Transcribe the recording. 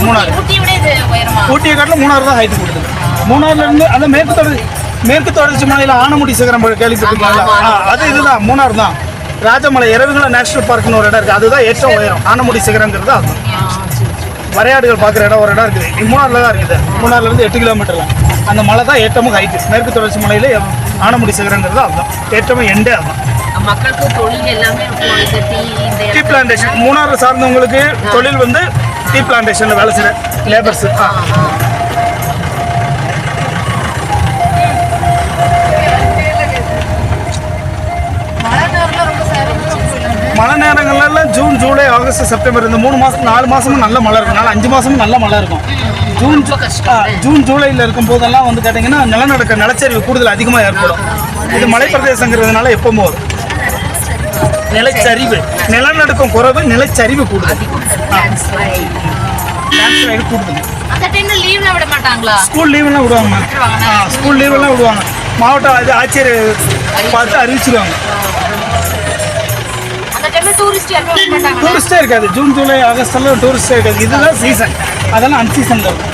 மூணாறு. ஊட்டியை காட்டிலும் மூணாறு தான் ஹைட் கொடுக்குது. மூணாறுலேருந்து அந்த மேற்கு தொடர்ச்சி மலையில் ஆனமுடி சிகரம் கேள்விப்பட்டிருக்கீங்களா? அது இதுதான் மூணாறு தான். ராஜமலை இரவுகள நேஷனல் பார்க்னு ஒரு இடம் இருக்குது, அதுதான் ஏற்ற உயரம். ஆனமுடி சிகரங்கிறது அதுதான். வரையாடுகள் பார்க்குற இடம் ஒரு இடம் இருக்குது, மூணாறில் தான் இருக்குது. மூணாறுலேருந்து 8 கிலோமீட்டரில் அந்த மலை தான் ஏற்றமும் ஹைட்டு. மேற்கு தொடர்ச்சி மலையில் ஆனமுடி சிகரங்கிறது அதுதான் ஏற்றமும் எண்டே அதுதான். மக்களுக்கு தொழில் எல்லாமே டீ பிளான்டேஷன். மூணாறு சார்ந்தவங்களுக்கு தொழில் வந்து டீ பிளான்டேஷனில் வேலை செய்கிற லேபர்ஸு. மழை நேரங்கள்லாம் ஜூன், ஜூலை, ஆகஸ்ட், செப்டம்பர் இந்த 3 மாதம் 4 மாதமும் நல்ல மழை இருக்கும். 5 மாதமும் நல்ல மழை இருக்கும். ஜூன் ஜூலையில் இருக்கும் போதெல்லாம் வந்து கேட்டிங்கன்னா நிலச்சரிவு கூடுதல் அதிகமாக ஏற்படும். இது மலைப்பிரதேசங்கிறதுனால எப்பவும் வரும் நிலச்சரிவு. நிலநடுக்கம் குறைவு, நிலச்சரிவு கூடுதல். ஸ்கூல் லீவெல்லாம் விடுவாங்க. ஸ்கூல் லீவெல்லாம் விடுவாங்க. மாவட்ட ஆட்சியர் பார்த்து அறிவிச்சிருவாங்க. டூரிஸ்டே இருக்காது. ஜூன், ஜூலை, ஆகஸ்ட் எல்லாம் டூரிஸ்டே இருக்காது. இதுதான் சீசன். அதெல்லாம் அன்சீசனில் இருக்கும்.